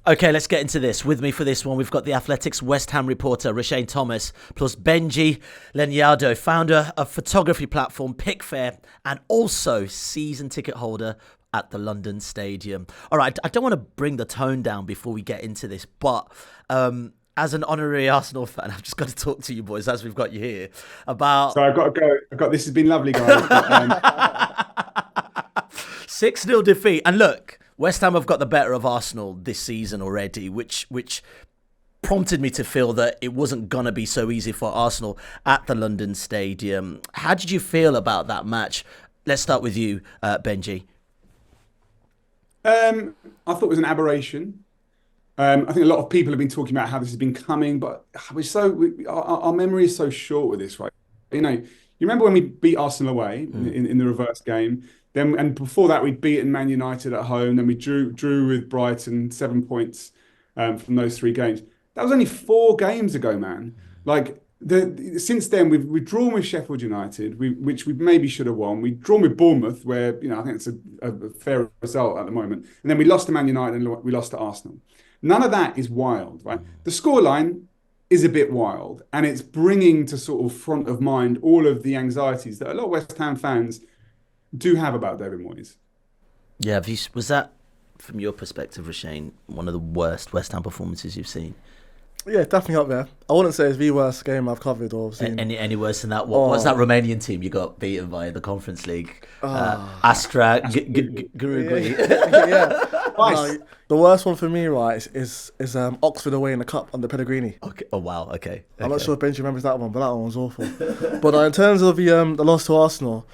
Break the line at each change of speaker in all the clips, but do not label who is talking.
Okay, let's get into this. With me for this one, we've got the Athletics West Ham reporter, Roshane Thomas, plus Benji Lanyado, founder of photography platform Pickfair, and also season ticket holder at the London Stadium. All right, I don't want to bring the tone down before we get into this, but as an honorary Arsenal fan, I've just got to talk to you boys as we've got you here about...
So I've got to go. This has been lovely, guys.
6-0 defeat. And look, West Ham have got the better of Arsenal this season already, which prompted me to feel that it wasn't going to be so easy for Arsenal at the London Stadium. How did you feel about that match? Let's start with you, Benji.
I thought it was an aberration. I think a lot of people have been talking about how this has been coming, but our memory is so short with this, right? You remember when we beat Arsenal away in the reverse game? And before that, we'd beaten Man United at home. Then we drew with Brighton, 7 points from those 3 games. That was only 4 games ago, man. Since then, we've drawn with Sheffield United, which we maybe should have won. We've drawn with Bournemouth, where I think it's a fair result at the moment. And then we lost to Man United and we lost to Arsenal. None of that is wild, right? The scoreline is a bit wild, and it's bringing to sort of front of mind all of the anxieties that a lot of West Ham fans do have about David Moyes.
Yeah, was that, from your perspective, Roshane, one of the worst West Ham performances you've seen?
Yeah, definitely up there. I wouldn't say it's the worst game I've covered or seen.
Any worse than that? What was that Romanian team you got beaten by in the Conference League? Astra, Gurugui.
Yeah. Nice. The worst one for me, right, is Oxford away in the cup under Pellegrini.
Okay. Oh wow. Okay.
I'm not sure if Benji remembers that one, but that one was awful. But in terms of the loss to Arsenal,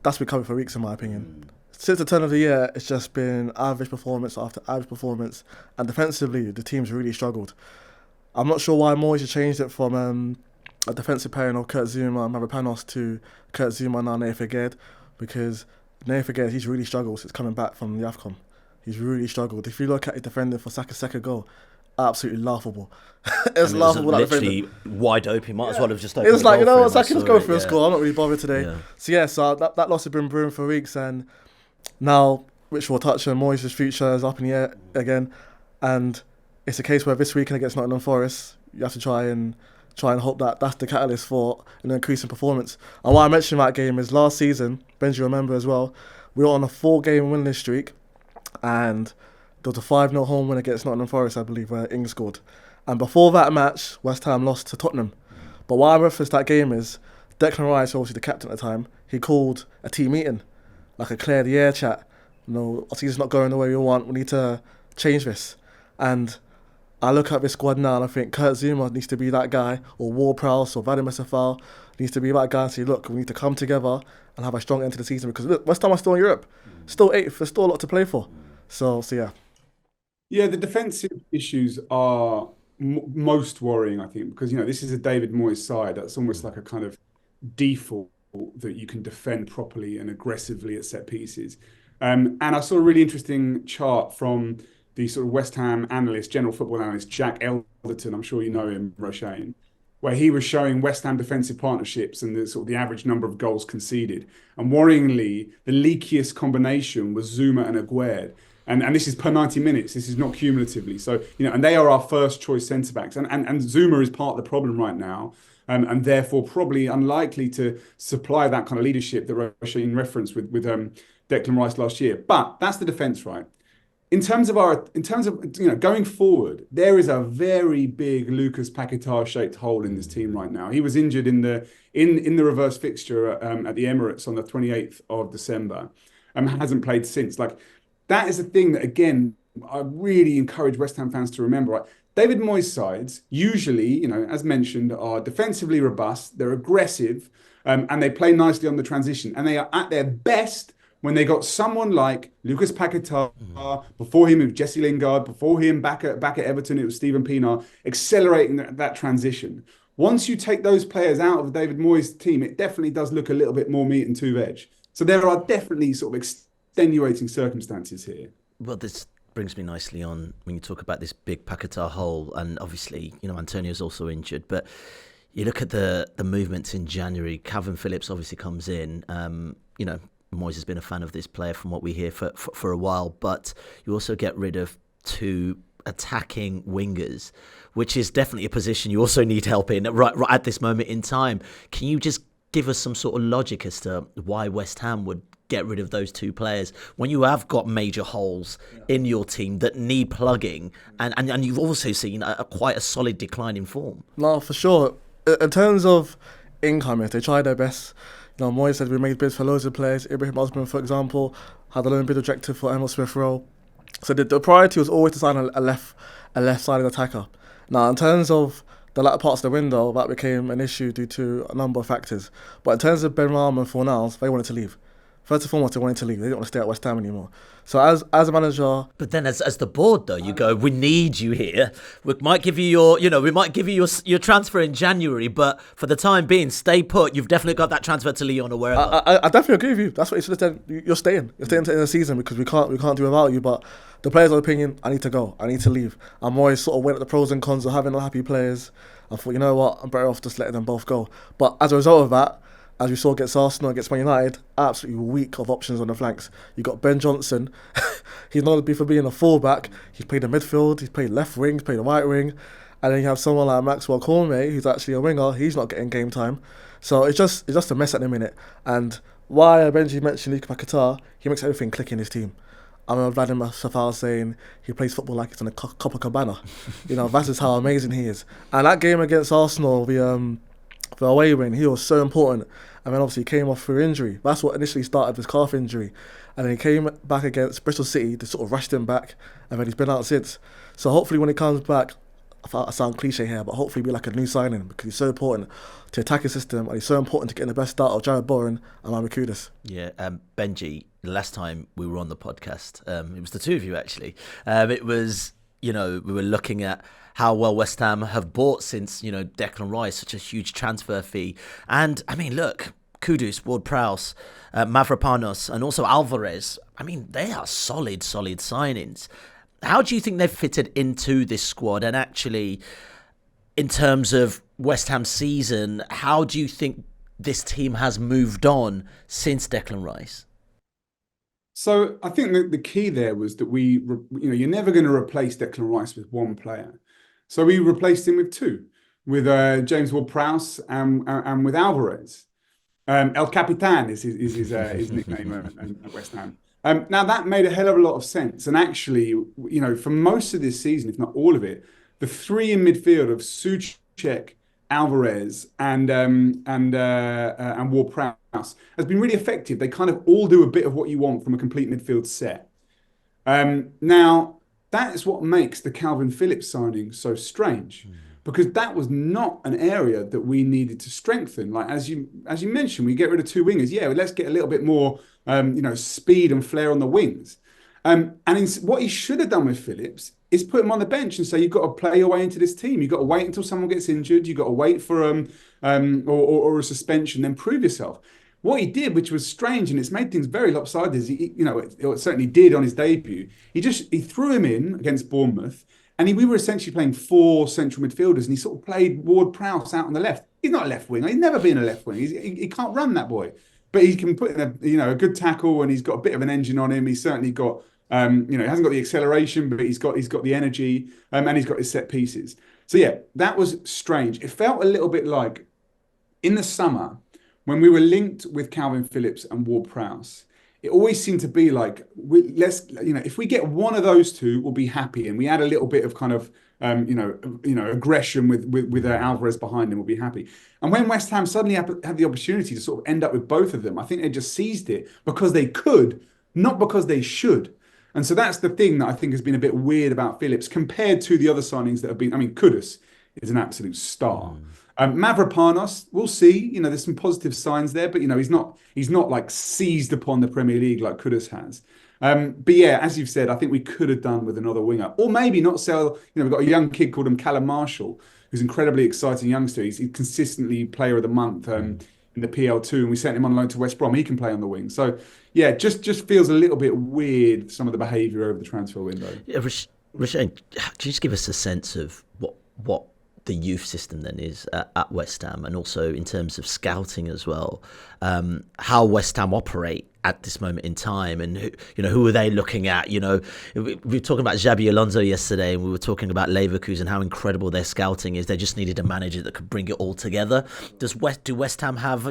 that's been coming for weeks, in my opinion. Since the turn of the year, it's just been average performance after average performance, and defensively, the team's really struggled. I'm not sure why Moyes has changed it from a defensive pairing of Kurt Zouma and Mavropanos to Kurt Zouma and now Naif Aguerd, because Naif Aguerd, he's really struggled since coming back from the AFCON. He's really struggled. If you look at his defending for Saka's second goal, absolutely laughable. It's laughable.
It was literally wide open. Might as well have just opened.
It was like, you know what, Saka, just go for a
yeah.
score. I'm not really bothered today. Yeah. So that loss has been brewing for weeks, and now, which we'll touch on, Moyes' future is up in the air again, and it's a case where this weekend against Nottingham Forest, you have to try and hope that that's the catalyst for an increase in performance. And why I mentioned that game is last season, Benji remember as well, we were on a 4-game winless streak, and there was a 5-0 home win against Nottingham Forest, I believe, where Ings scored. And before that match, West Ham lost to Tottenham. But why I reference that game is Declan Rice, obviously the captain at the time, he called a team meeting, like a clear the air chat. Our season's not going the way we want. We need to change this. And I look at this squad now and I think Kurt Zouma needs to be that guy, or Ward-Prowse or Vadim Safal needs to be that guy and say, look, we need to come together and have a strong end to the season, because look, West Ham are still in Europe, still 8th, there's still a lot to play for. So yeah.
Yeah, the defensive issues are most worrying, I think, because this is a David Moyes side that's almost like a kind of default that you can defend properly and aggressively at set pieces. And I saw a really interesting chart from the sort of West Ham analyst, general football analyst, Jack Elderton, I'm sure you know him, Roshane, where he was showing West Ham defensive partnerships and the sort of the average number of goals conceded. And worryingly, the leakiest combination was Zouma and Aguerd. And this is per 90 minutes. This is not cumulatively. So, and they are our first choice centre-backs. And Zouma is part of the problem right now. And therefore probably unlikely to supply that kind of leadership that Roshane referenced with Declan Rice last year. But that's the defence, right? In terms of going forward, there is a very big Lucas Paquetá shaped hole in this team right now. He was injured in the reverse fixture at the Emirates on the 28th of December, and hasn't played since. That is a thing that, again, I really encourage West Ham fans to remember. Right? David Moyes' sides usually, as mentioned, are defensively robust, they're aggressive, and they play nicely on the transition. And they are at their best when they got someone like Lucas Paquetá, before him it was Jesse Lingard, before him back at Everton it was Steven Pienaar, accelerating that transition. Once you take those players out of David Moyes' team, it definitely does look a little bit more meat and two veg. So there are definitely sort of extenuating circumstances here.
Well, this brings me nicely on when you talk about this big Paquetá hole, and obviously, Antonio's also injured, but you look at the movements in January. Calvin Phillips obviously comes in. Moyes has been a fan of this player from what we hear for a while, but you also get rid of 2 attacking wingers, which is definitely a position you also need help in right at this moment in time. Can you just give us some sort of logic as to why West Ham would get rid of those two players when you have got major holes in your team that need plugging, and you've also seen quite a solid decline in form?
No, for sure. In terms of income, if they tried their best, Moyes said we made bids for loads of players. Ibrahim Osman, for example, had a loan bid rejected for Emil Smith-Rowe. So the priority was always to sign a left-sided attacker. Now, in terms of the latter parts of the window, that became an issue due to a number of factors. But in terms of Ben Rama and Fornals, they wanted to leave. First and foremost, they wanted to leave. They didn't want to stay at West Ham anymore. So as a manager,
but then as the board though, you go, we need you here. We might give you your transfer in January, but for the time being, stay put. You've definitely got that transfer to Lyon or wherever.
I definitely agree with you. That's what you should have said. You're staying. You're staying to the end of the season because we can't do without you. But the players' opinion, I need to go. I need to leave. I'm always sort of went at the pros and cons of having unhappy players. I thought, you know what, I'm better off just letting them both go. But as a result of that, as we saw against Arsenal, against Man United, absolutely weak of options on the flanks. You got Ben Johnson. He's not for being a fullback. He's played the midfield. He's played left wing. He's played the right wing. And then you have someone like Maxwell Cormier, who's actually a winger. He's not getting game time. So it's just a mess at the minute. And why Benji mentioned Luka Paquetá, he makes everything click in his team. I remember Vladimir Safal saying he plays football like it's in a Copacabana. That is how amazing he is. And that game against Arsenal, the away win, he was so important. And then obviously he came off through injury. That's what initially started with calf injury. And then he came back against Bristol City, they sort of rushed him back, and then he's been out since. So hopefully when he comes back, I sound cliche here, but hopefully he'll be like a new signing because he's so important to attack his system and he's so important to getting the best start of Jared Bowen and Mami Kudus.
Yeah, Benji, the last time we were on the podcast, it was the two of you actually. It was, we were looking at how well West Ham have bought since, Declan Rice, such a huge transfer fee. And, I mean, look, Kudus, Ward-Prowse, Mavropanos, and also Alvarez, I mean, they are solid signings. How do you think they've fitted into this squad? And actually, in terms of West Ham's season, how do you think this team has moved on since Declan Rice?
So I think that the key there was that you're never going to replace Declan Rice with one player. So we replaced him with two, with James Ward-Prowse and with Alvarez. El Capitan is his nickname at West Ham. Now that made a hell of a lot of sense. And actually, for most of this season, if not all of it, the three in midfield of Souček, Alvarez, and Ward-Prowse has been really effective. They kind of all do a bit of what you want from a complete midfield set. Now, that is what makes the Calvin Phillips signing so strange, because that was not an area that we needed to strengthen. Like as you mentioned, we get rid of two wingers. Yeah, let's get a little bit more, speed and flair on the wings. What he should have done with Phillips is put him on the bench and say, you've got to play your way into this team. You've got to wait until someone gets injured. You've got to wait for or a suspension, then prove yourself. What he did, which was strange, and it's made things very lopsided, is it certainly did on his debut. He threw him in against Bournemouth, and we were essentially playing four central midfielders, and he sort of played Ward-Prowse out on the left. He's not a left winger. He's never been a left winger. He can't run, that boy, but he can put in a good tackle, and he's got a bit of an engine on him. He's certainly got he hasn't got the acceleration, but he's got the energy, and he's got his set pieces. So yeah, that was strange. It felt a little bit like in the summer, when we were linked with Calvin Phillips and Ward-Prowse, it always seemed to be like, if we get one of those two, we'll be happy. And we had a little bit of kind of, aggression with Alvarez behind him, we'll be happy. And when West Ham suddenly had the opportunity to sort of end up with both of them, I think they just seized it because they could, not because they should. And so that's the thing that I think has been a bit weird about Phillips compared to the other signings that have been. I mean, Kudus is an absolute star. Mavropanos, we'll see. There's some positive signs there, but he's not like seized upon the Premier League like Kudus has. But yeah, as you've said, I think we could have done with another winger, or maybe not sell. We've got a young kid called Callum Marshall, who's an incredibly exciting youngster. He's consistently Player of the Month in the PL2, and we sent him on loan to West Brom. He can play on the wing. So yeah, just feels a little bit weird, some of the behaviour over the transfer window.
Yeah, Roshane, can you just give us a sense of what the youth system then is at West Ham, and also in terms of scouting as well, how West Ham operate at this moment in time, and who are they looking at? We were talking about Xabi Alonso yesterday, and we were talking about Leverkusen, how incredible their scouting is. They just needed a manager that could bring it all together. Do West Ham have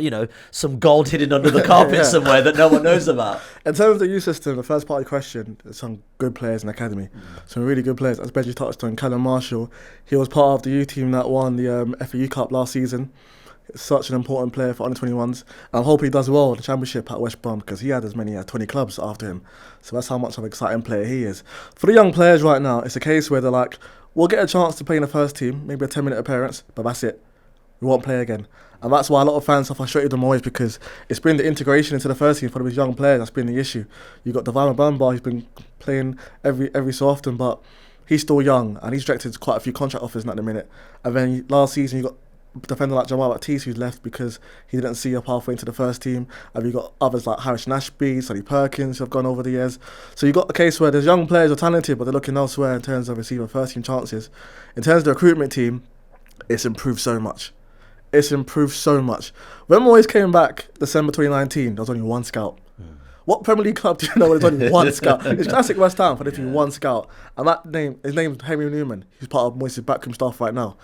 some gold hidden under the carpet somewhere that no one knows about?
In terms of the youth system, the first part of the question, there's some good players in the academy, some really good players. As Benji touched on, Callum Marshall, he was part of the youth team that won the FAU Cup last season. Such an important player for under-21s. I hope he does well in the Championship at West Brom, because he had as many as 20 clubs after him. So that's how much of an exciting player he is. For the young players right now, it's a case where they're like, we'll get a chance to play in the first team, maybe a 10-minute appearance, but that's it. We won't play again. And that's why a lot of fans are frustrated with Moyes, because it's been the integration into the first team for these young players that's been the issue. You've got Davama Bamba, who's been playing every so often, but he's still young, and he's directed quite a few contract offers at the minute. And then last season, you got defender like Jamal Baptiste, who's left because he didn't see a pathway into the first team. And we got others like Harris Nashby, Sonny Perkins, who have gone over the years. So you got a case where there's young players who are talented, but they're looking elsewhere in terms of receiving first team chances. In terms of the recruitment team, it's improved so much. It's improved so much. When Moyes came back December 2019, there was only one scout. What Premier League club do you know where there's only one scout? It's classic West Ham for there to be one scout. And his name's Henry Newman. He's part of Moyes' backroom staff right now.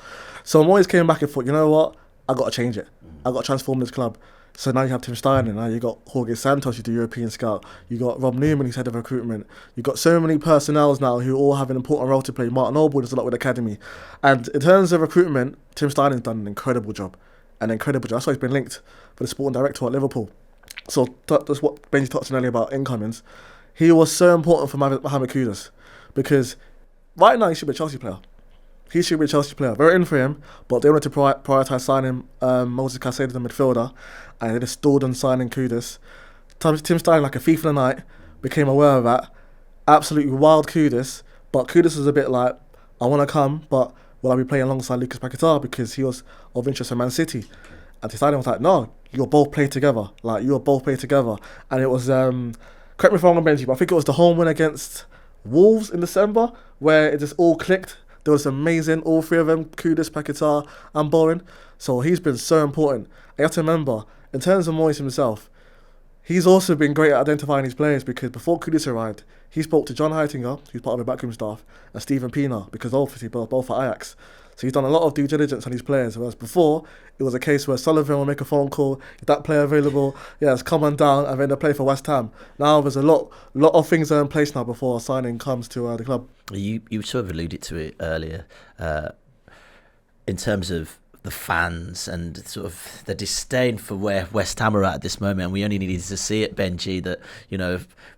So Moyes came back and thought, you know what? I got to change it. I got to transform this club. So now you have Tim Steiner. Now you got Jorge Santos, who's the European scout. You got Rob Newman, who's head of recruitment. You got so many personnels now who all have an important role to play. Martin Noble does a lot with the academy. And in terms of recruitment, Tim Steiner's done an incredible job. That's why he's been linked for the sporting director at Liverpool. So that's what Benji touched on earlier about incomings. He was so important for Mohamed Kudus, because right now he should be a Chelsea player. They're in for him, but they wanted to prioritise signing Moses Caicedo, the midfielder, and they just stalled on signing Kudus. Tim Steiner, like a thief in the night, became aware of that. Absolutely wild Kudus, but Kudus was a bit like, I want to come, but will I be playing alongside Lucas Paquetá, because he was of interest in Man City? And Tim Steiner was like, no, you'll both play together. And it was, correct me if I'm wrong, Benji, but I think it was the home win against Wolves in December, where it just all clicked. There was amazing, all three of them, Kudus, Paquetá and Bowen. So he's been so important. You have to remember, in terms of Moyes himself, he's also been great at identifying his players, because before Kudus arrived, he spoke to John Heitinga, who's part of the backroom staff, and Steven Pienaar, because obviously both at Ajax. So he's done a lot of due diligence on these players, whereas before, it was a case where Sullivan will make a phone call, is that player available? Yes, come on down, and then they play for West Ham. Now there's a lot of things are in place now before a signing comes to the club.
You sort of alluded to it earlier, in terms of the fans and sort of the disdain for where West Ham are at this moment, and we only needed to see it, Benji, that,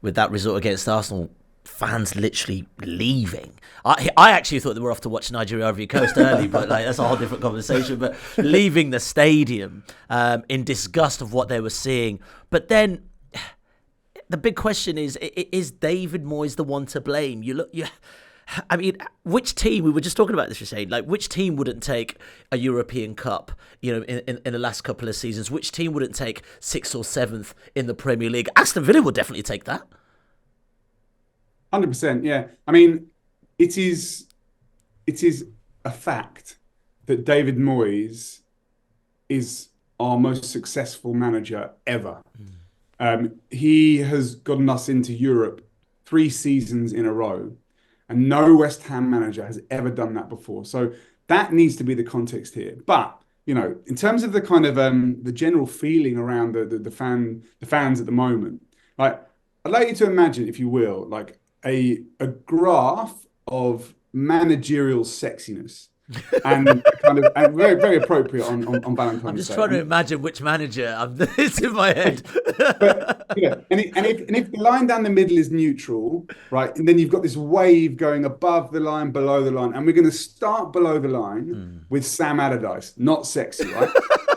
with that result against Arsenal, fans literally leaving. I actually thought they were off to watch Nigeria Ivory Coast early, but that's a whole different conversation. But leaving the stadium in disgust of what they were seeing. But then the big question is David Moyes the one to blame? I mean, which team, we were just talking about this, Roshane, which team wouldn't take a European Cup, in the last couple of seasons? Which team wouldn't take 6th or 7th in the Premier League? Aston Villa would definitely take that.
100%, yeah. I mean, it is a fact that David Moyes is our most successful manager ever. He has gotten us into Europe 3 seasons in a row, and no West Ham manager has ever done that before. So that needs to be the context here. But in terms of the kind of the general feeling around the fans at the moment, I'd like you to imagine, if you will, a graph of managerial sexiness, and very, very appropriate on Valentine's Day.
I'm just trying to imagine which manager. It's in my head.
But, and if the line down the middle is neutral, right, and then you've got this wave going above the line, below the line, and we're going to start below the line with Sam Allardyce, not sexy, right?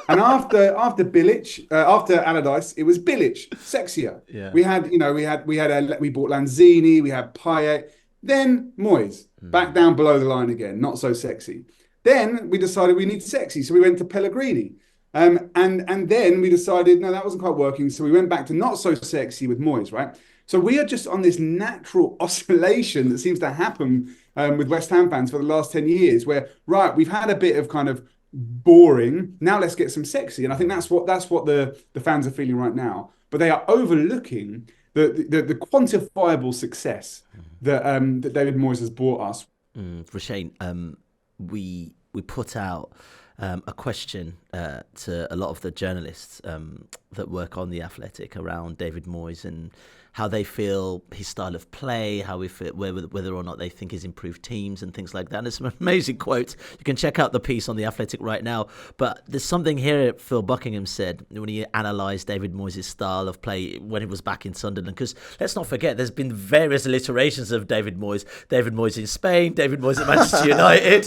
And after Bilic, after Allardyce, it was Bilic, sexier.
Yeah.
We bought Lanzini, we had Payet, then Moyes, back down below the line again, not so sexy. Then we decided we need sexy, so we went to Pellegrini. And then we decided, no, that wasn't quite working, so we went back to not so sexy with Moyes, right? So we are just on this natural oscillation that seems to happen with West Ham fans for the last 10 years, where, right, we've had a bit of kind of boring, now let's get some sexy. And I think that's what the fans are feeling right now. but they are overlooking the quantifiable success that David Moyes has brought us.
Roshane, we put out a question to a lot of the journalists that work on The Athletic around David Moyes and how they feel his style of play, how we feel, whether or not they think he's improved teams and things like that. And there's some amazing quotes. You can check out the piece on The Athletic right now. But there's something here Phil Buckingham said when he analysed David Moyes' style of play when he was back in Sunderland. Because let's not forget, there's been various iterations of David Moyes. David Moyes in Spain, David Moyes at Manchester United,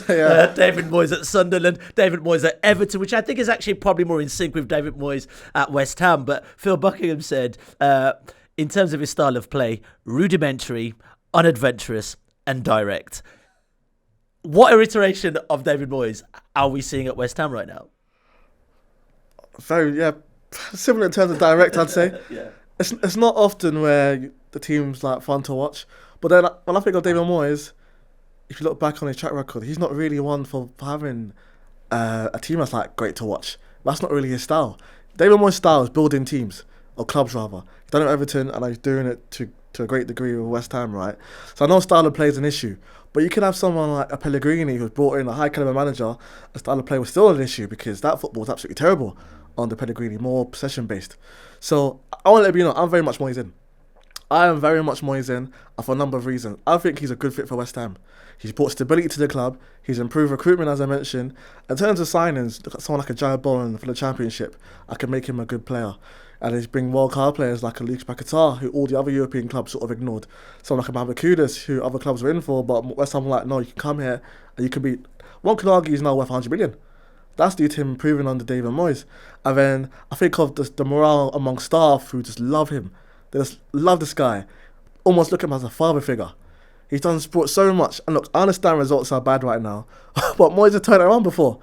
David Moyes at Sunderland, David Moyes at Everton, which I think is actually probably more in sync with David Moyes at West Ham. But Phil Buckingham said, in terms of his style of play, rudimentary, unadventurous, and direct. What iteration of David Moyes are we seeing at West Ham right now?
Very, similar in terms of direct, I'd say.
Yeah.
It's not often where the team's like fun to watch, but then when I think of David Moyes, if you look back on his track record, he's not really one for having a team that's like great to watch. That's not really his style. David Moyes' style is building teams, or clubs rather. He's done it at Everton and he's doing it to a great degree with West Ham, right? So I know style of play is an issue, but you can have someone like a Pellegrini who's brought in a high caliber manager, and style of play was still an issue because that football was absolutely terrible under Pellegrini, more possession based. So I want to let you know, I'm very much Moyes in. I am very much Moyes in for a number of reasons. I think he's a good fit for West Ham. He's brought stability to the club. He's improved recruitment, as I mentioned. In terms of signings, look at someone like a Jared Bowen for the Championship. I can make him a good player. And he's bring world card players like a Lucas Paquetá, who all the other European clubs sort of ignored. Someone like a Mohamed Kudus, who other clubs were in for, but West Ham were like, no, you can come here and you can be... One could argue he's now worth 100 million. That's due to him improving under David Moyes. And then I think of the morale among staff who just love him. They just love this guy. Almost look at him as a father figure. He's done sport so much. And look, I understand results are bad right now, but Moyes has turned it around before.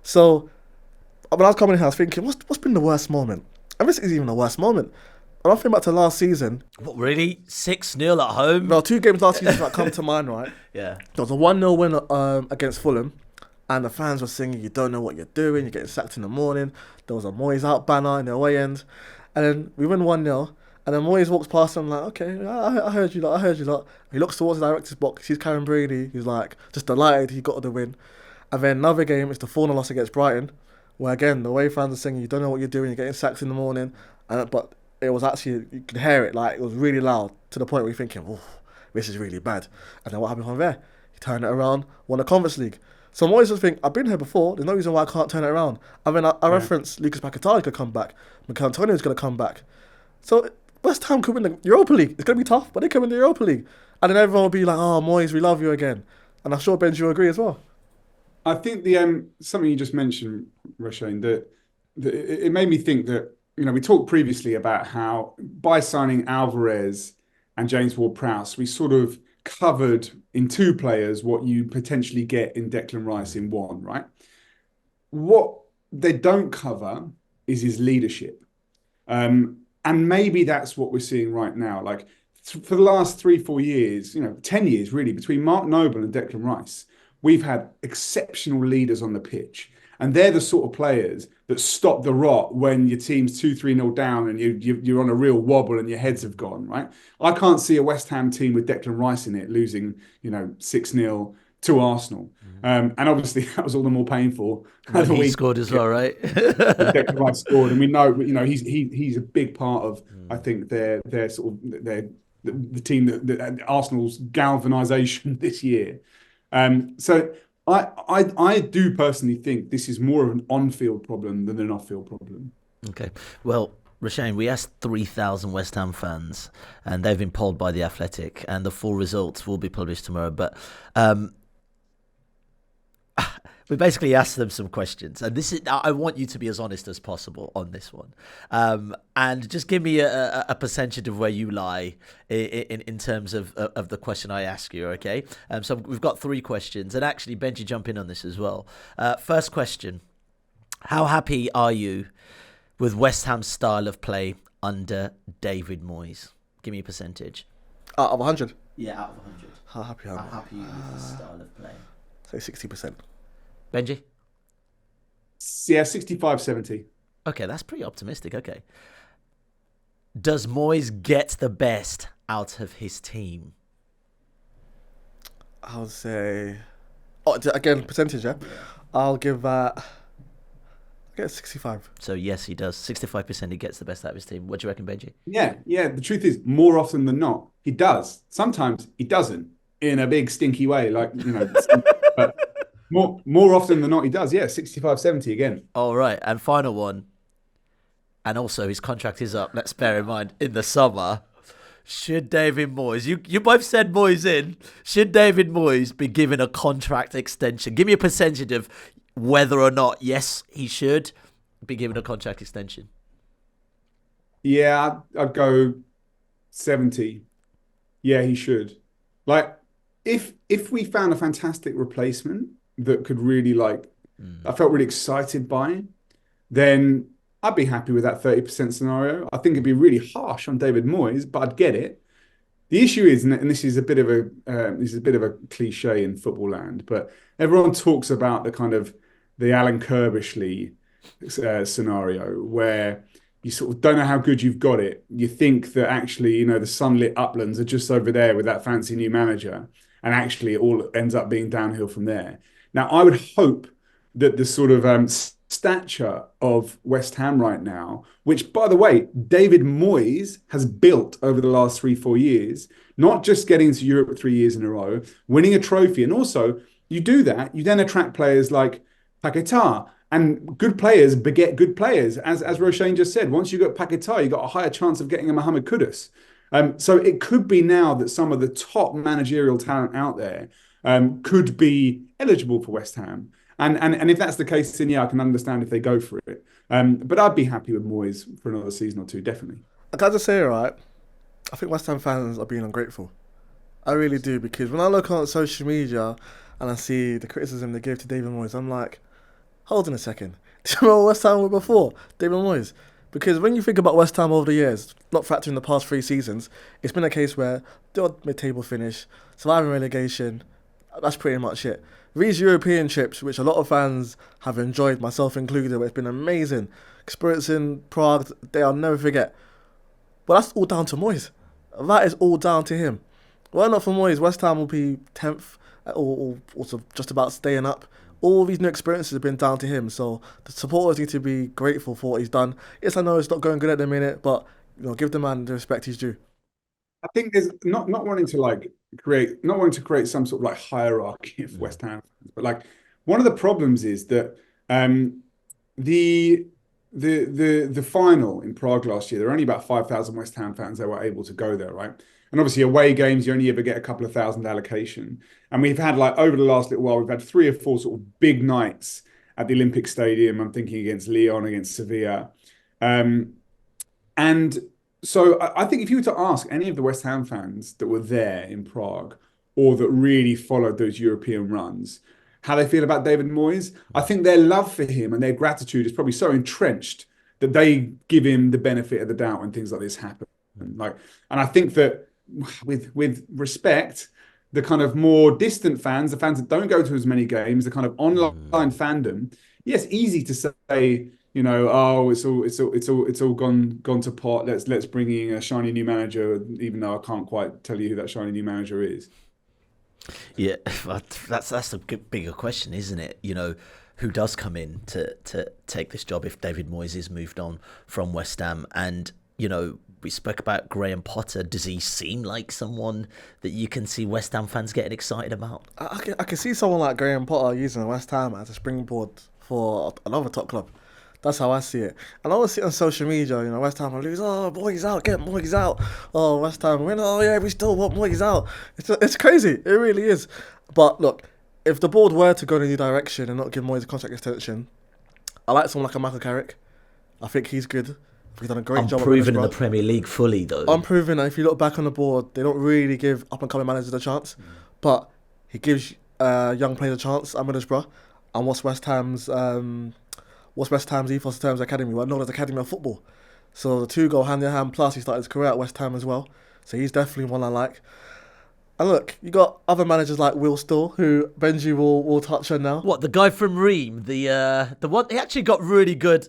So when I was coming here, I was thinking, what's been the worst moment? And this is even the worst moment. And I think back to last season.
What, really? 6-0 at home?
No, 2 games last season that come to mind, right?
Yeah.
There was a 1-0 win against Fulham, and the fans were singing, you don't know what you're doing, you're getting sacked in the morning. There was a Moyes out banner in the away end. And then we win 1-0. And then Moyes walks past and I'm like, okay, I heard you lot. He looks towards the director's box, he's Karen Brady, he's like, just delighted he got the win. And then another game is the 4-0 loss against Brighton, where again, the way fans are singing, you don't know what you're doing, you're getting sacked in the morning. But it was actually, you could hear it, like, it was really loud, to the point where you're thinking, oh, this is really bad. And then what happened from there? He turned it around, won the Conference League. So I'm always just think, I've been here before, there's no reason why I can't turn it around. And then I reference Lucas Paquetá could come back, Mikel Antonio's going to come back. So West Ham could win the Europa League. It's going to be tough, but they could win the Europa League. And then everyone will be like, oh, Moyes, we love you again. And I'm sure Benji will agree as well.
I think the something you just mentioned, Roshane, that it made me think that, you know, we talked previously about how by signing Alvarez and James Ward-Prowse, we sort of covered in 2 players what you potentially get in Declan Rice in 1, right? What they don't cover is his leadership. And maybe that's what we're seeing right now. Like for the last 3-4 years, 10 years really, between Mark Noble and Declan Rice, we've had exceptional leaders on the pitch. And they're the sort of players that stop the rot when your team's 2-3-0 down and you're on a real wobble and your heads have gone, right? I can't see a West Ham team with Declan Rice in it losing, 6-0 to Arsenal. And obviously that was all the more painful.
Well, he scored as well, right?
Declan Rice scored, and we know, he's a big part of, I think, their sort of the team that Arsenal's galvanisation this year. So I do personally think this is more of an on-field problem than an off-field problem. Okay.
Well, Roshane, we asked 3,000 West Ham fans, and they've been polled by The Athletic, and the full results will be published tomorrow. But we basically asked them some questions, and I want you to be as honest as possible on this one, and just give me a percentage of where you lie in terms of the question I ask you. Okay, so we've got 3 questions, and actually Benji, jump in on this as well. First question: how happy are you with West Ham's style of play under David Moyes? Give me a percentage.
Out of 100.
Yeah, out of 100.
How happy am I?
How happy are you with the style of play?
Say 60%.
Benji?
Yeah, 65-70.
Okay, that's pretty optimistic. Okay. Does Moyes get the best out of his team?
I would say, again, percentage, yeah? I'll give that, I get 65.
So yes, he does. 65% he gets the best out of his team. What do you reckon, Benji?
Yeah, yeah. The truth is, more often than not, he does. Sometimes he doesn't in a big stinky way, like, but more often than not, he does. Yeah, 65, 70 again.
All right, and final one. And also, his contract is up. Let's bear in mind in the summer. Should David Moyes, you both said Moyes in. Should David Moyes be given a contract extension? Give me a percentage of whether or not, yes, he should be given a contract extension.
Yeah, I'd go 70. Yeah, he should. Like, if we found a fantastic replacement that could really I felt really excited by, then I'd be happy with that 30% scenario. I think it'd be really harsh on David Moyes, but I'd get it. The issue is, and this is a bit of a cliche in football land, but everyone talks about the Alan Kirbishley scenario where you sort of don't know how good you've got it. You think that actually, the sunlit uplands are just over there with that fancy new manager, and actually it all ends up being downhill from there. Now, I would hope that the sort of stature of West Ham right now, which, by the way, David Moyes has built over the last 3-4 years, not just getting to Europe 3 years in a row, winning a trophy. And also, you do that, you then attract players like Paquetá, and good players beget good players. As Roshane just said, once you got Paquetá, you got a higher chance of getting a Mohamed Kudus. So it could be now that some of the top managerial talent out there could be eligible for West Ham. And if that's the case, then yeah, I can understand if they go for it. But I'd be happy with Moyes for another season or two, definitely.
I gotta say, right, I think West Ham fans are being ungrateful. I really do, because when I look on social media and I see the criticism they give to David Moyes, I'm like, hold on a second. Do you know what West Ham were before David Moyes? Because when you think about West Ham over the years, not factoring the past 3 seasons, it's been a case where the odd mid-table finish, surviving relegation, that's pretty much it. These European trips, which a lot of fans have enjoyed, myself included, it's been amazing. Experiencing Prague, day I'll never forget. But that's all down to Moyes. That is all down to him. Were it not for Moyes, West Ham will be 10th, or also just about staying up. All these new experiences have been down to him, so the supporters need to be grateful for what he's done. Yes, I know it's not going good at the minute, but give the man the respect he's due.
I think there's not wanting to create some sort of hierarchy of West Ham fans, but one of the problems is that the final in Prague last year, there were only about 5,000 West Ham fans that were able to go there, right? And obviously away games, you only ever get a couple of thousand allocation. And we've had over the last little while, we've had 3 or 4 sort of big nights at the Olympic Stadium. I'm thinking against Lyon, against Sevilla. And so I think if you were to ask any of the West Ham fans that were there in Prague or that really followed those European runs, how they feel about David Moyes, I think their love for him and their gratitude is probably so entrenched that they give him the benefit of the doubt when things like this happen. And I think that with respect, the kind of more distant fans, the fans that don't go to as many games, the kind of online fandom, yes, easy to say, oh, it's all gone to pot. Let's bring in a shiny new manager, even though I can't quite tell you who that shiny new manager is.
Yeah, that's a bigger question, isn't it? Who does come in to take this job if David Moyes is moved on from West Ham? And we spoke about Graham Potter. Does he seem like someone that you can see West Ham fans getting excited about?
I can see someone like Graham Potter using West Ham as a springboard for another top club. That's how I see it. And I always see it on social media, West Ham will lose. Oh, Moyes out, get Moyes out. Oh, West Ham win. Oh, yeah, we still want Moyes out. It's crazy. It really is. But look, if the board were to go in a new direction and not give Moyes a contract extension, I like someone like a Michael Carrick. I think he's good. He's done a great job.
Unproven in the Premier League fully, though.
Unproven. And if you look back on the board, they don't really give up-and-coming managers a chance. But he gives young players a chance at Middlesbrough. And what's West Ham's ethos in terms of academy? Well, known as Academy of Football. So the two go hand in hand. Plus, he started his career at West Ham as well. So he's definitely one I like. And look, you got other managers like Will Still, who Benji will touch on now.
What, the guy from Ream? The one he actually got really good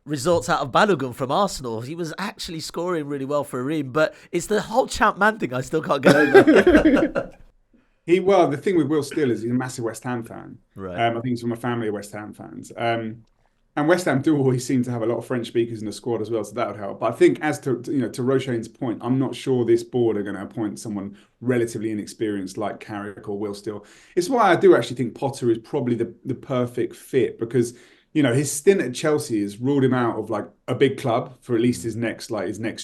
results out of Balogun from Arsenal. He was actually scoring really well for Ream, but it's the whole champ man thing I still can't get over.
Well, the thing with Will Still is he's a massive West Ham fan.
Right.
I think he's from a family of West Ham fans. And West Ham do always seem to have a lot of French speakers in the squad as well, so that would help. But I think, as to Roshane's point, I'm not sure this board are going to appoint someone relatively inexperienced like Carrick or Will Still. It's why I do actually think Potter is probably the perfect fit, because his stint at Chelsea has ruled him out of like a big club for at least his next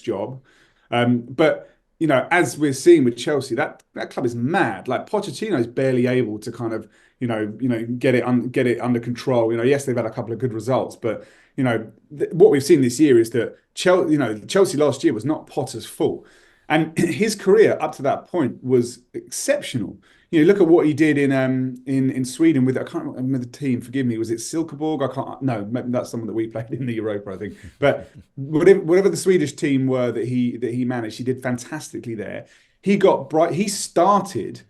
job. But as we're seeing with Chelsea, that club is mad. Like Pochettino is barely able to kind of get it under control. Yes, they've had a couple of good results, but what we've seen this year is that Chelsea last year was not Potter's fault, and his career up to that point was exceptional. Look at what he did in Sweden with, I can't remember the team. Forgive me, was it Silkeborg? Maybe that's someone that we played in the Europa, I think. But whatever the Swedish team were that he managed, he did fantastically there. He started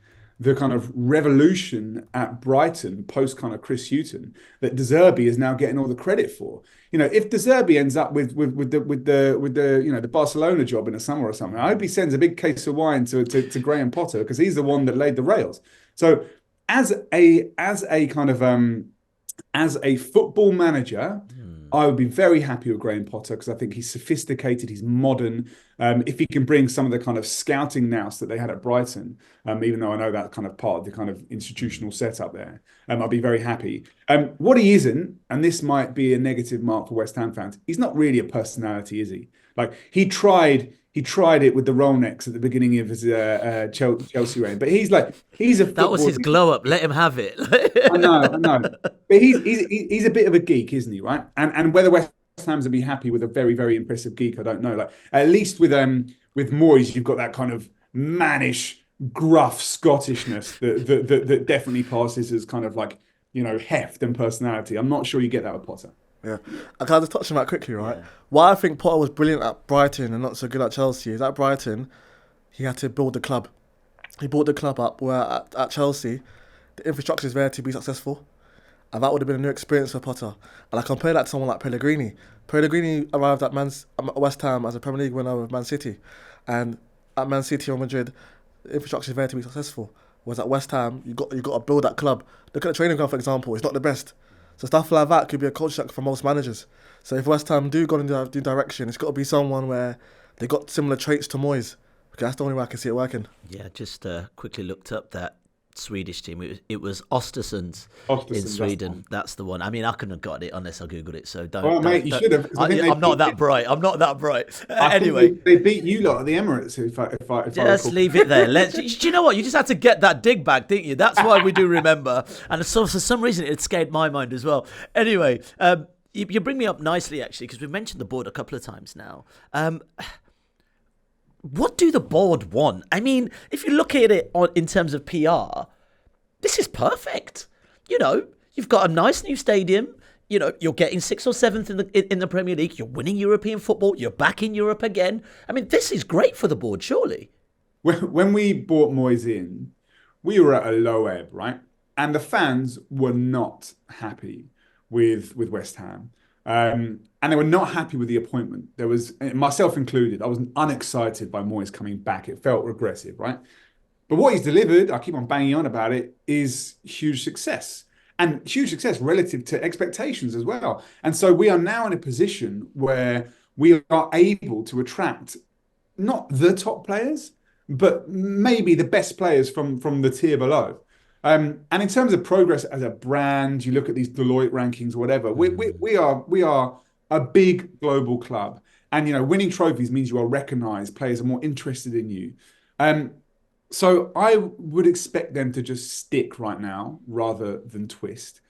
the kind of revolution at Brighton post kind of Chris Hughton that De Zerbi is now getting all the credit for. If De Zerbi ends up with the Barcelona job in the summer or something, I hope he sends a big case of wine to Graham Potter, because he's the one that laid the rails. So as a football manager, I would be very happy with Graham Potter, because I think he's sophisticated, he's modern. If he can bring some of the kind of scouting nous that they had at Brighton, even though I know that's kind of part of the kind of institutional setup there, I'd be very happy. What he isn't, and this might be a negative mark for West Ham fans, he's not really a personality, is he? Like he tried it with the Rollnecks at the beginning of his Chelsea reign, but he's a
that was his glow up. Let him have it.
I know, but he's a bit of a geek, isn't he? Right, and whether West Ham's would be happy with a very, very impressive geek, I don't know. Like at least with Moyes, you've got that kind of mannish, gruff Scottishness that definitely passes as kind of like heft and personality. I'm not sure you get that with Potter.
Yeah, I can just touch on that quickly, right? Yeah. Why I think Potter was brilliant at Brighton and not so good at Chelsea is at Brighton, he had to build the club. He brought the club up, where at Chelsea, the infrastructure is there to be successful. And that would have been a new experience for Potter. And I compare that to someone like Pellegrini. Pellegrini arrived at West Ham as a Premier League winner with Man City. And at Man City or Madrid, the infrastructure is there to be successful. Whereas at West Ham, you got to build that club. Look at the training ground, for example. It's not the best. So stuff like that could be a culture shock for most managers. So if West Ham do go in the direction, it's got to be someone where they got similar traits to Moyes. Because that's the only way I can see it working.
Yeah, just quickly looked up that Swedish team. It was Östersund in Sweden. That's the one. I mean, I couldn't have got it unless I googled it. So don't.
Well, mate, you should have.
I'm not that bright. Anyway,
they beat you lot at the Emirates. If I
just leave it there. Do you know what? You just had to get that dig back, didn't you? That's why we do remember. And so for some reason, it scared my mind as well. Anyway, you bring me up nicely actually, because we've mentioned the board a couple of times now. What do the board want? I mean, if you look at it in terms of PR, this is perfect. You've got a nice new stadium. You're getting 6th or 7th in the Premier League. You're winning European football. You're back in Europe again. I mean, this is great for the board, surely.
When we brought Moyes in, we were at a low ebb, right? And the fans were not happy with West Ham. And they were not happy with the appointment. There was, myself included, I was unexcited by Moyes coming back. It felt regressive, right? But what he's delivered, I keep on banging on about it, is huge success. And huge success relative to expectations as well. And so we are now in a position where we are able to attract not the top players, but maybe the best players from the tier below. And in terms of progress as a brand, you look at these Deloitte rankings or whatever, we are a big global club. And, winning trophies means you are recognised. Players are more interested in you. So I would expect them to just stick right now rather than twist.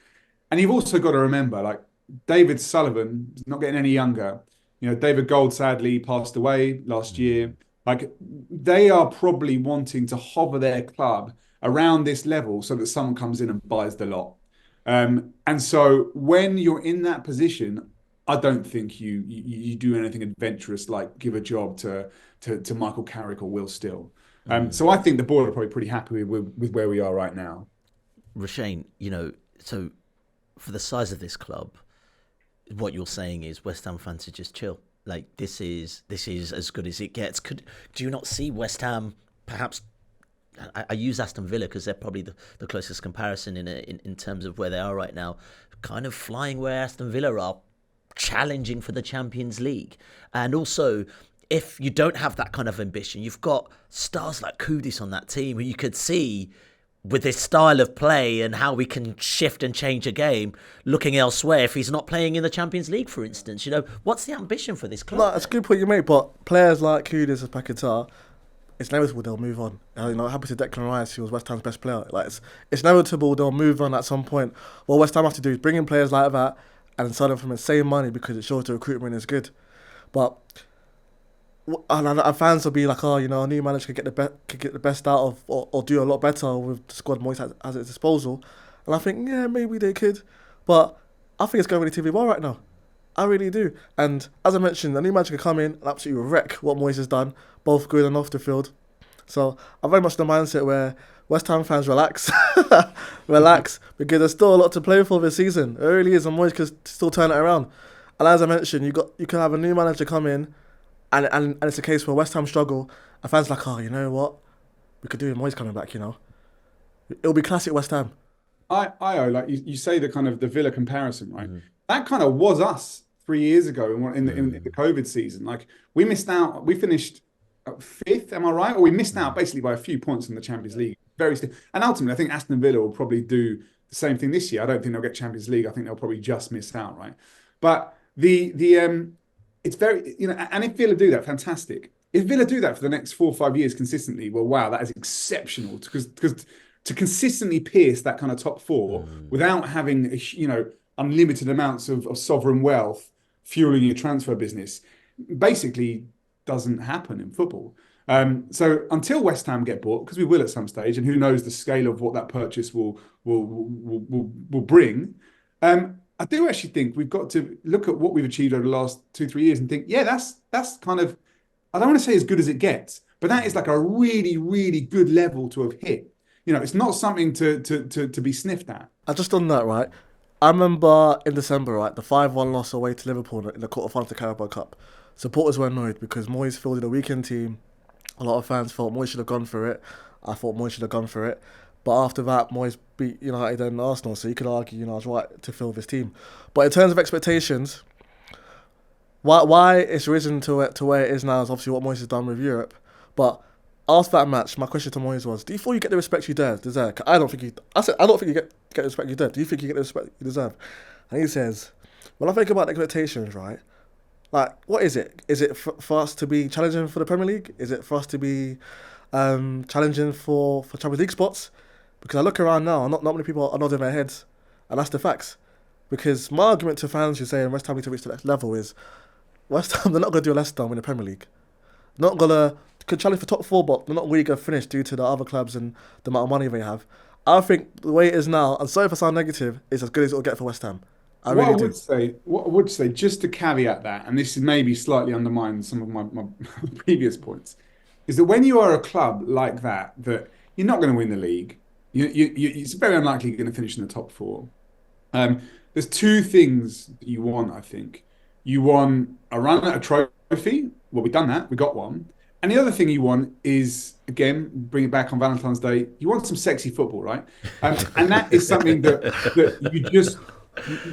And you've also got to remember, like, David Sullivan is not getting any younger. David Gold sadly passed away last year. Like, they are probably wanting to hover their club around this level so that someone comes in and buys the lot. And so when you're in that position, I don't think you do anything adventurous like give a job to Michael Carrick or Will Still. So I think the board are probably pretty happy with where we are right now.
Roshane, so for the size of this club, what you're saying is West Ham fans are just chill. Like this is as good as it gets. Do you not see West Ham perhaps? I use Aston Villa because they're probably the closest comparison in terms of where they are right now, kind of flying where Aston Villa are, challenging for the Champions League. And also, if you don't have that kind of ambition, you've got stars like Kudus on that team who you could see with his style of play and how we can shift and change a game, looking elsewhere if he's not playing in the Champions League, for instance. What's the ambition for this club?
No, it's a good point you make, but players like Kudus and Paquetá, it's inevitable they'll move on. Happy to Declan Rice, who was West Ham's best player. Like it's inevitable they'll move on at some point. What West Ham have to do is bring in players like that and sell them for the same money because it shows the recruitment is good. But and fans will be like, a new manager could get the best out of or do a lot better with the squad Moyes has at his disposal. And I think, yeah, maybe they could. But I think it's going relatively well right now. I really do. And as I mentioned, a new manager can come in and absolutely wreck what Moyes has done, both good and off the field. So I'm very much in the mindset where West Ham fans relax. Relax, because there's still a lot to play for this season. It really is, and Moyes can still turn it around. And as I mentioned, you can have a new manager come in and it's a case where West Ham struggle and fans like, you know what? We could do it, Moyes coming back, It'll be classic West Ham.
Ayo, like you say the kind of the Villa comparison, right? Mm. That kind of was us 3 years ago in the COVID season. Like we missed out. We finished fifth, am I right? Or we missed out basically by a few points in the Champions League. And ultimately, I think Aston Villa will probably do the same thing this year. I don't think they'll get Champions League. I think they'll probably just miss out, right? But it's very, and if Villa do that, fantastic. If Villa do that for the next 4 or 5 years consistently, well, wow, that is exceptional because to consistently pierce that kind of top four without having unlimited amounts of sovereign wealth fueling your transfer business basically doesn't happen in football. So until West Ham get bought, because we will at some stage, and who knows the scale of what that purchase will bring, I do actually think we've got to look at what we've achieved over the last 2-3 years and think, yeah, that's kind of, I don't want to say as good as it gets, but that is like a really, really good level to have hit. It's not something to be sniffed at.
And just on that, right, I remember in December, right, the 5-1 loss away to Liverpool in the quarterfinals of the Carabao Cup. Supporters were annoyed because Moyes fielded a weekend team. A lot of fans thought Moyes should have gone for it. I thought Moyes should have gone for it. But after that, Moyes beat United and Arsenal, so you could argue, I was right to field this team. But in terms of expectations, why it's risen to where it is now is obviously what Moyes has done with Europe. But after that match, my question to Moyes was, do you feel you get the respect you deserve? I don't think you get the respect you deserve. Do you think you get the respect you deserve? And he says, when I think about the expectations, right, like, what is it? Is it for us to be challenging for the Premier League? Is it for us to be challenging for Champions League spots? Because I look around now, not many people are nodding their heads, and that's the facts. Because my argument to fans who say West Ham need to reach the next level is, West Ham, they're not going to do less than win the Premier League. Not going to could challenge for top four, but they're not really going to finish due to the other clubs and the amount of money they have. I think the way it is now, and sorry if I sound negative, is as good as it'll get for West Ham.
What I would say, just to caveat that, and this is maybe slightly undermines some of my previous points, is that when you are a club like that you're not going to win the league, it's very unlikely you're going to finish in the top four. There's two things that you want, I think. You want a run at a trophy. Well, we've done that. We got one. And the other thing you want is, again, bring it back on Valentine's Day, you want some sexy football, right? And that is something that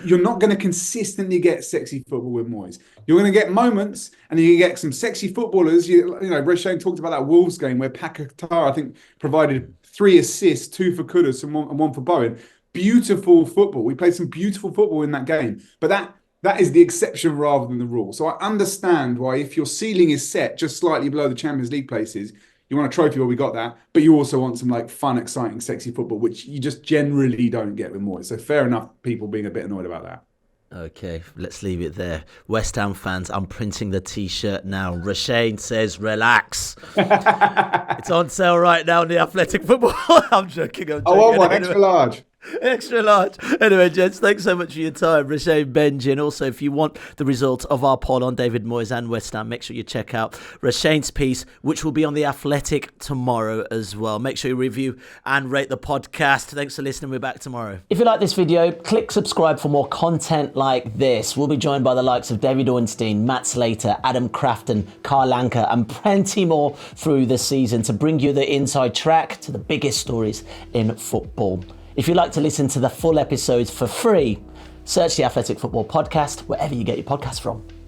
you're not going to consistently get sexy football with Moyes. You're going to get moments, and you get some sexy footballers. Roshane talked about that Wolves game where Paquetá, I think, provided 3 assists, 2 for Kudus and one for Bowen. Beautiful football. We played some beautiful football in that game, but that is the exception rather than the rule. So I understand why, if your ceiling is set just slightly below the Champions League places, you want a trophy, well, we got that, but you also want some like fun, exciting, sexy football, which you just generally don't get with Moyes. So fair enough, people being a bit annoyed about that.
Okay, let's leave it there. West Ham fans, I'm printing the T-shirt now. Roshane says, relax. It's on sale right now in the Athletic Football. I'm joking.
I want one extra large.
Extra large. Anyway, gents, thanks so much for your time. Roshane, Benji, and also if you want the result of our poll on David Moyes and West Ham, make sure you check out Roshane's piece, which will be on The Athletic tomorrow as well. Make sure you review and rate the podcast. Thanks for listening. We're back tomorrow. If you like this video, click subscribe for more content like this. We'll be joined by the likes of David Ornstein, Matt Slater, Adam Crafton, Carl Anker, and plenty more through the season to bring you the inside track to the biggest stories in football. If you'd like to listen to the full episodes for free, search the Athletic Football Podcast wherever you get your podcasts from.